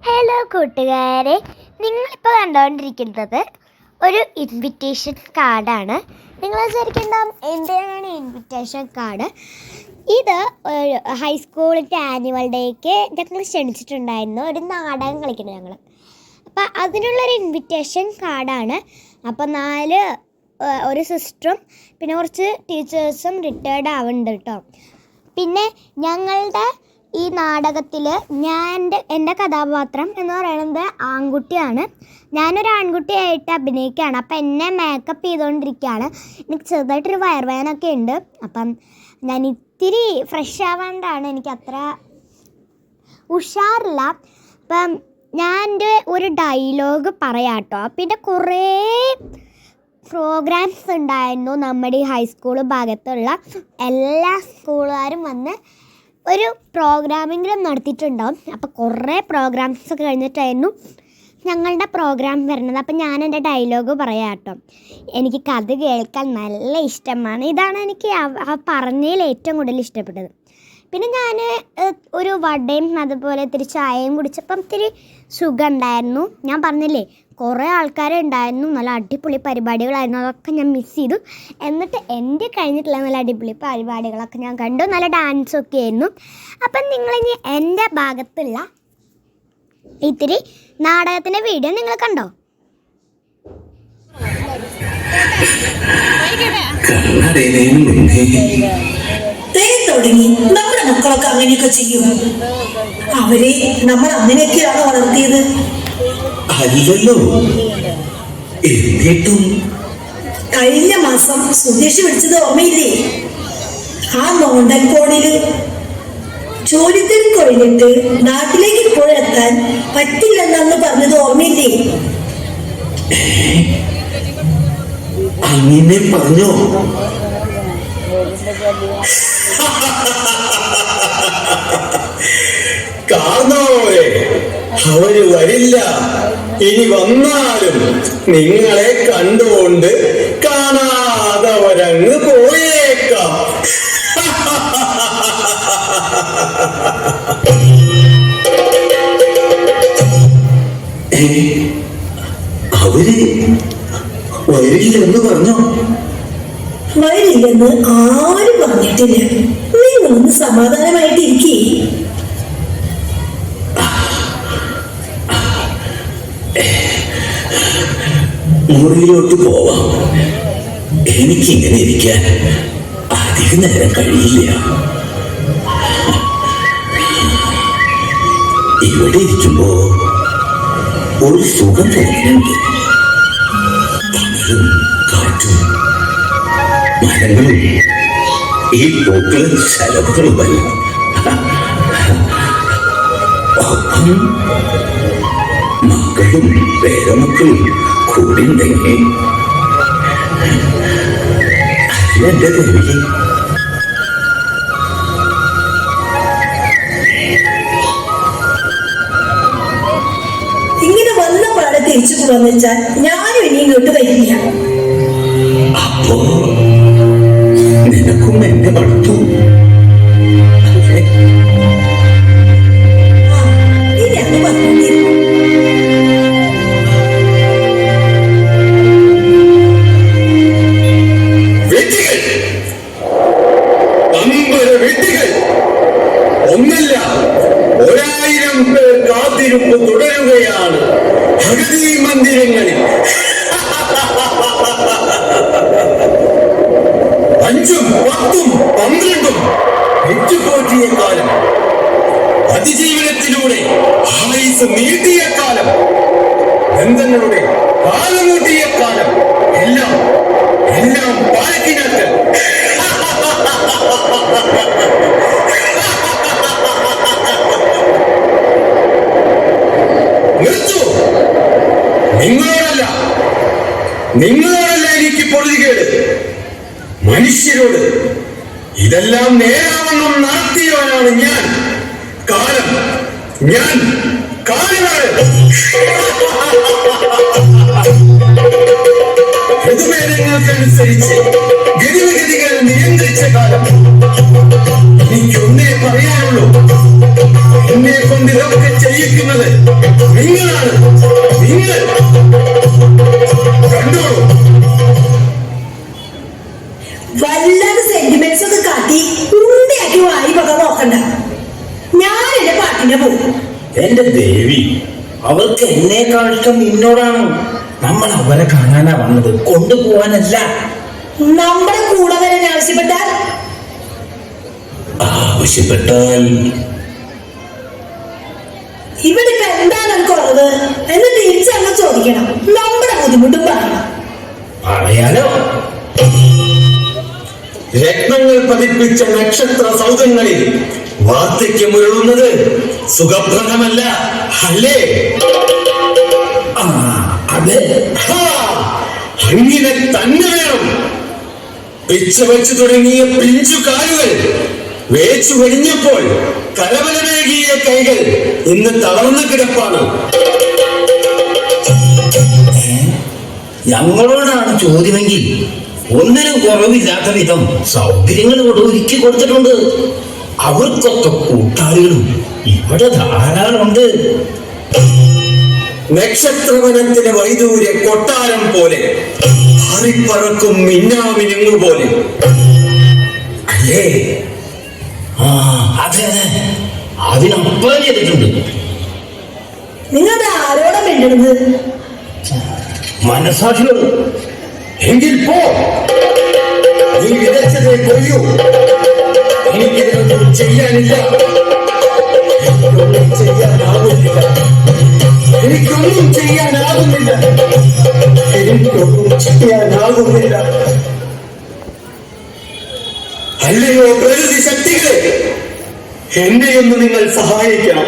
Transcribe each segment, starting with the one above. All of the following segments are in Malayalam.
ഹലോ കൂട്ടുകാരെ, നിങ്ങളിപ്പോൾ കണ്ടുകൊണ്ടിരിക്കുന്നത് ഒരു ഇൻവിറ്റേഷൻ കാർഡാണ്. നിങ്ങൾ വിചാരിക്കുന്നുണ്ടാവും എന്തിനാണ് ഇൻവിറ്റേഷൻ കാർഡ്. ഇത് ഒരു ഹൈസ്കൂളിൻ്റെ ആനുവൽ ഡേക്ക് ഞങ്ങൾ ക്ഷണിച്ചിട്ടുണ്ടായിരുന്നു. ഒരു നാടകം കളിക്കണം ഞങ്ങൾ. അപ്പം അതിനുള്ളൊരു ഇൻവിറ്റേഷൻ കാർഡാണ്. അപ്പം ഒരു സിസ്റ്ററും പിന്നെ കുറച്ച് ടീച്ചേഴ്സും റിട്ടയർഡ് ആവുന്നുണ്ട് കേട്ടോ. പിന്നെ ഞങ്ങളുടെ ഈ നാടകത്തിൽ എൻ്റെ കഥാപാത്രം എന്ന് പറയുന്നത് ആൺകുട്ടിയാണ്. ഞാനൊരു ആൺകുട്ടിയായിട്ട് അഭിനയിക്കുകയാണ്. അപ്പം എന്നെ മേക്കപ്പ് ചെയ്തുകൊണ്ടിരിക്കുകയാണ്. എനിക്ക് ചെറുതായിട്ടൊരു വയറുവേദനയൊക്കെ ഉണ്ട്. അപ്പം ഞാൻ ഇത്തിരി ഫ്രഷ് ആവാണ്ടാണ്, എനിക്ക് അത്ര ഉഷാറില്ല. അപ്പം ഞാൻ എൻ്റെ ഒരു ഡയലോഗ് പറയാം കേട്ടോ. പിന്നെ കുറേ പ്രോഗ്രാംസ് ഉണ്ടായിരുന്നു. നമ്മുടെ ഈ ഹൈസ്കൂൾ ഭാഗത്തുള്ള എല്ലാ സ്കൂളുകാരും വന്ന് ഒരു പ്രോഗ്രാമെങ്കിലും നടത്തിയിട്ടുണ്ടാവും. അപ്പോൾ കുറേ പ്രോഗ്രാംസൊക്കെ കഴിഞ്ഞിട്ടായിരുന്നു ഞങ്ങളുടെ പ്രോഗ്രാം വരുന്നത്. അപ്പം ഞാൻ എൻ്റെ ഡയലോഗ് പറയാം കേട്ടോ. എനിക്ക് കഥ കേൾക്കാൻ നല്ല ഇഷ്ടമാണ്. ഇതാണ് എനിക്ക് പറഞ്ഞതിൽ ഏറ്റവും കൂടുതൽ ഇഷ്ടപ്പെട്ടത്. പിന്നെ ഞാൻ ഒരു വടയും അതുപോലെ ഇത്തിരി ചായയും കുടിച്ചപ്പം ഇത്തിരി സുഖം ഉണ്ടായിരുന്നു. ഞാൻ പറഞ്ഞില്ലേ, കുറേ ആൾക്കാരുണ്ടായിരുന്നു. നല്ല അടിപൊളി പരിപാടികളായിരുന്നു. അതൊക്കെ ഞാൻ മിസ് ചെയ്തു. എന്നിട്ട് എൻ്റെ കഴിഞ്ഞിട്ടുള്ള നല്ല അടിപൊളി പരിപാടികളൊക്കെ ഞാൻ കണ്ടു. നല്ല ഡാൻസൊക്കെ ആയിരുന്നു. അപ്പം നിങ്ങളിനി എൻ്റെ ഭാഗത്തുള്ള ഇത്തിരി നാടകത്തിൻ്റെ വീഡിയോ നിങ്ങൾ കണ്ടോ? തുടങ്ങി നമ്മുടെ മക്കളൊക്കെ അങ്ങനെയൊക്കെ ചെയ്യും. അവരെ നമ്മൾ അങ്ങനെയൊക്കെയാണ് വളർത്തിയത്. അല്ലല്ലോ. എന്നിട്ടും കഴിഞ്ഞ മാസം സുധീഷ് വിളിച്ചത് ഓർമ്മയില്ലേ? ആ നോണ്ടൻ ഫോണില് ജോലിത്തിരക്ക് കഴിഞ്ഞിട്ട് നാട്ടിലേക്ക് ഇപ്പോഴെത്താൻ പറ്റില്ലെന്നു പറഞ്ഞത് ഓർമ്മയില്ലേ? അങ്ങനെ പറഞ്ഞോ? കാരണവരെ അവര് വരില്ല. ഇനി വന്നാലും നിങ്ങളെ കണ്ടുകൊണ്ട് കാണാതവരങ്ങ് പോയേക്കാം. അവര് വരില്ലെന്ന് പറഞ്ഞോ? വരില്ലെന്ന് ആരും പറഞ്ഞിട്ടില്ല. നിങ്ങളൊന്ന് സമാധാനമായിട്ടിരിക്കേ. മുറിയിലോട്ട് പോവാം. എനിക്കിങ്ങനെ ഇരിക്കാൻ അധിക നേരം കഴിയില്ല. ഇവിടെ ഇരിക്കുമ്പോ ഒരു സുഖം തോന്നുന്നുണ്ട്. തണലും കാറ്റും മരങ്ങളും ഈ പൂക്കളും ശലഭങ്ങളുമല്ല. ഒപ്പം മക്കളും പേരമക്കളും കൂടി ഉണ്ടെങ്കിൽ അതിലെന്റെ ദേവി. ഇങ്ങനെ വന്ന പാടെ തിരിച്ചു പോവാന്ന് വെച്ചാൽ ഞാനും ഇനി ഇങ്ങോട്ട് വരില്ല. അപ്പോ നിനക്കും എന്നെ വളർത്തു. ഇനി അങ്ങ് വന്നേ. ഒന്നല്ല 1000 പേർ കാത്തിരിപ്പ് തുടരുകയാണ് ഭഗവതി മന്ദിരങ്ങളിൽ. 5ഉം 10ഉം 12ഉം പെറ്റുപോറ്റിയ കാലം, അതിജീവനത്തിലൂടെ ആയുസ് നീട്ടിയ കാലം, ബന്ധങ്ങളുടെ കാലമൂട്ടിയ കാലം, എല്ലാം പാലക്കിനകത്ത്. നിർത്തു. നിങ്ങളോടല്ല എനിക്ക് പൊറുതികേട്, മനുഷ്യരോട്. ഇതെല്ലാം നേരാവണ്ണം നടത്തിയവനാണ് ഞാൻ. ഞാൻ കാലമാണ്. ഋതുഭേദങ്ങൾക്കനുസരിച്ച് ഗതിവിഗതികൾ നിയന്ത്രിച്ച കാലം. എനിക്കൊന്നേ പറയാനുള്ളൂ, എന്നെ കൊണ്ട് ഇതൊക്കെ ചെയ്യിക്കുന്നത് നിങ്ങളാണ്. നിങ്ങൾ കണ്ടോളൂ. വല്ലാതെ സെന്റിമെന്റ്സ് ഒക്കെ കാട്ടി ഉണ്ടിയാക്കി വായി പക നോക്കണ്ട. ഞാൻ എന്റെ പാട്ടിന്റെ പോകും. എന്റെ ദേവി, അവർക്ക് എന്നേക്കാൾ ഇഷ്ടം നിന്നോടാണ്. നമ്മൾ അവരെ കാണാനാ വന്നത്, കൊണ്ടുപോവാനല്ല. നമ്മുടെ കൂടെ വരാൻ ആവശ്യപ്പെട്ടാൽ ഇവിടെ ഇപ്പൊ എന്താണ് കുറവ് എന്ന് തിരിച്ചങ്ങ് ചോദിക്കണം. നമ്മുടെ ബുദ്ധിമുട്ടും പറയണം. പറയാലോ. രത്നങ്ങൾ പതിപ്പിച്ച നക്ഷത്ര സൗധങ്ങളിൽ വാർദ്ധക്യമുരുളുന്നത് സുഖപ്രദമല്ല, അല്ലേ? അതെ, അങ്ങനെ തന്നെ വേണം. പിച്ച വെച്ചു തുടങ്ങിയ പിഞ്ചു കാലുകൾ വേച്ചു കഴിഞ്ഞപ്പോൾ കലവലമേകിയ കൈകൾ ഇന്ന് തളർന്നു കിടപ്പാണ്. ഞങ്ങളോടാണ് ചോദ്യമെങ്കിൽ ഒന്നിനും കുറവില്ലാത്ത വിധം സൗകര്യങ്ങൾ ഇവിടെ ഒരുക്കി കൊടുത്തിട്ടുണ്ട്. അവർക്കൊക്കെ കൂട്ടാളികളും ഇവിടെ ധാരാളമുണ്ട്. നക്ഷത്രവനത്തിലെ വൈദൂര്യ കൊട്ടാരം പോലെ, പാറിപ്പറക്കും മിന്നാമിനുങ്ങു പോലെ, അല്ലേ? അതെ അതെ, അതിനപ്പുറം ചെയ്തിട്ടുണ്ട്. നിങ്ങളുടെ ആരോടെ മിണ്ടുന്നത്? മനസാക്ഷികൾ. എങ്കിൽ പോ, നീ വിതച്ചതേ കൊയ്യൂ. എനിക്കിതൊന്നും ചെയ്യാനില്ല, എനിക്കൊന്നും ചെയ്യാനാകുന്നില്ല, എനിക്കൊന്നും ചെയ്യാനാകുന്നില്ല, എനിക്കൊന്നും ചെയ്യാനാകുന്നില്ല. അല്ലയോ പ്രകൃതി ശക്തികളെ, എന്നെയൊന്ന് നിങ്ങൾ സഹായിക്കണം.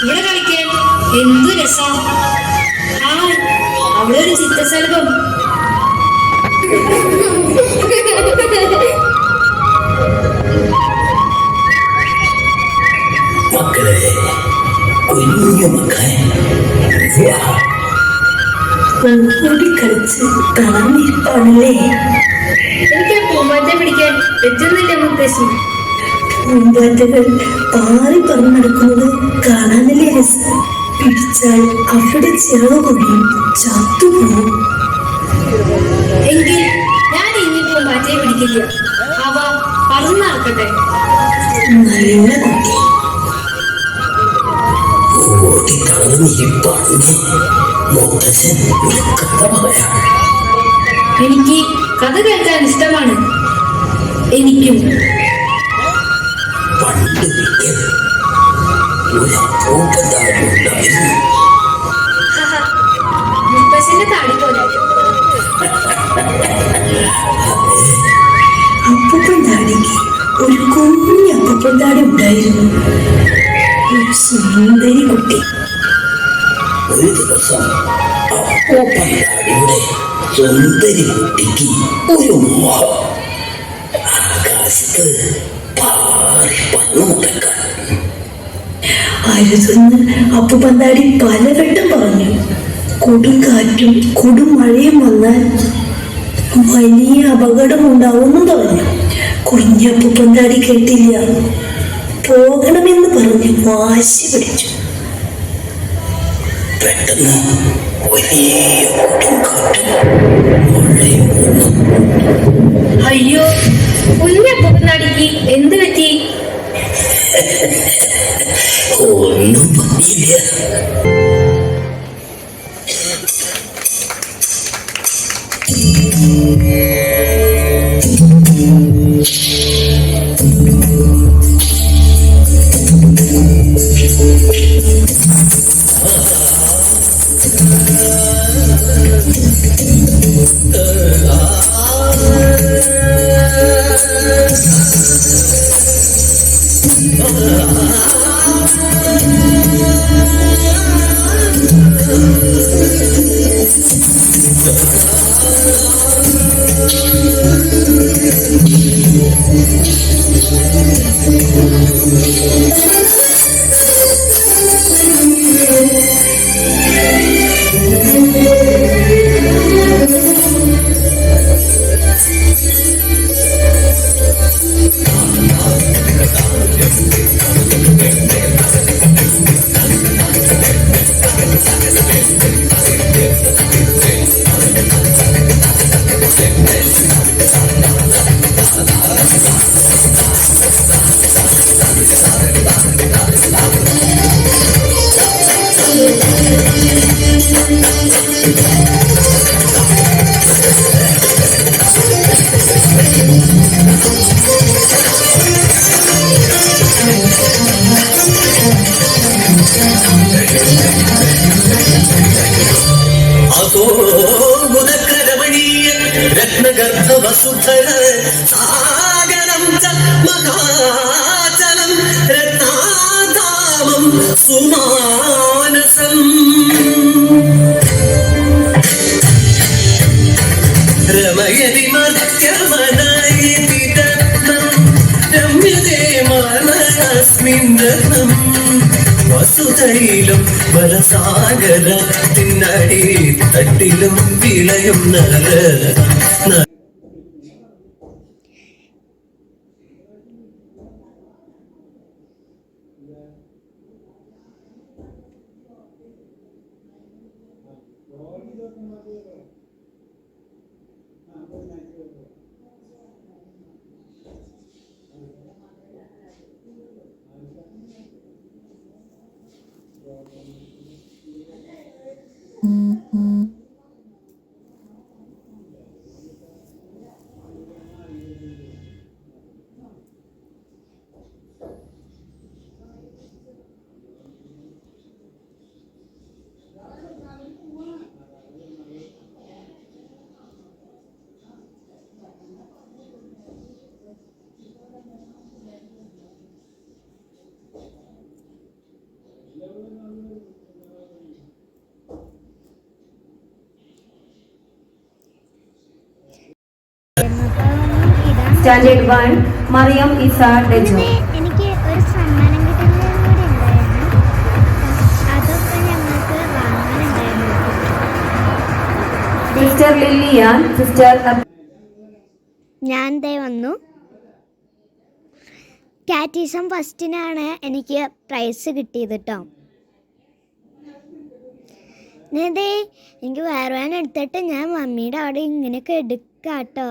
ഇവിടെ കളിക്കാൻ എന്തു രസം. അവിടെ ഒരു ചിത്രശലഭം. മക്കളെ, കുഞ്ഞു മക്കളെ, കൂടി കളിച്ച് തളർന്നിരിപ്പാണല്ലേ. എനിക്ക് ആ പൂമ്പാറ്റയെ പിടിക്കാൻ പറ്റുന്നില്ല മുത്തശ്ശി. പൂമ്പാറ്റകൾ പാറി പറന്ന് നടക്കുന്നത് കാണാനല്ലേ രസം. പിടിച്ചാൽ അവിടെ ചിറക് കൊഴിയും, ചത്തുപോകും. എങ്കിൽ ഞാൻ ഇനി പൂമ്പാറ്റയെ പിടിക്കില്ല. അവ പറന്ന് നടക്കട്ടെ. നല്ല കുട്ടി. ഓടി തളർന്നിരിപ്പാണെങ്കിൽ മുത്തച്ഛൻ ഒരു കഥ പറയാം. എനിക്ക് കഥ കേൾക്കാൻ ഇഷ്ടമാണ്. എനിക്കും. പണ്ട് ഒരു അപ്പൂപ്പന്താരുണ്ടായിരുന്നു. മുത്തശ്ശന്റെ താടി പോലെ. അപ്പൂപ്പന്താടിക്ക് ഒരു കുഞ്ഞു അപ്പൂപ്പന്താടി ഉണ്ടായിരുന്നു. ഒരു സുന്ദരി കുട്ടി. ഒരു ദിവസം അപ്പൂപ്പന്താടിയുടെ സുന്ദരി കുട്ടിക്ക് ഒരു മോഹം. ആകാശത്ത് പാറി പന്നു നടക്കാൻ. അരുതെന്ന് അപ്പൂപ്പന്താടി പലവട്ടം പറഞ്ഞു. കൊടുങ്കാറ്റും കൊടുമഴയും വന്നാൽ വലിയ അപകടം ഉണ്ടാവുമെന്നും പറഞ്ഞു. കുഞ്ഞപ്പൂപ്പന്താടി കേട്ടില്ല. പോകണമെന്ന് പറഞ്ഞ് വാശി പിടിച്ചു. പെട്ടെന്ന് വലിയ കൊടുങ്കാറ്റും മഴയും വന്നു. അയ്യോ, കുഞ്ഞപ്പൂപ്പനാടിക്ക് എന്ത് പറ്റി? ഒന്നും പറ്റിയില്ല. അതോ മുദക്രമണീയ രത്നഗർഭ വസുധര സാഗരം ച മഹാചലം രത്നാധാമം സുമാനസം രമയതി മർത്യമനയതി രത്നം രമ്യതേ മനസ്മിൻ രത്നം വസുധയിലും വരസാഗരത്തിനടി തട്ടിലും വിളയും Standard 1, Mariam Isa Dejo. എനിക്ക് ഒരു സമ്മാനം കിട്ടുന്നതും കൂടി ഉണ്ടായിരുന്നു. അതൊക്കെ ഞങ്ങൾക്ക് വാങ്ങാനുണ്ടായിരുന്നു. Sister Lillian, Sister ഞാൻ ദേ വന്നു. കാറ്റിസം ഫസ്റ്റിനാണ് എനിക്ക് പ്രൈസ് കിട്ടിയത് കേട്ടോ. ദേ എനിക്ക് വേറെ എടുത്തിട്ട് ഞാൻ മമ്മിയുടെ അവിടെ ഇങ്ങനെയൊക്കെ എടുക്കാം കേട്ടോ.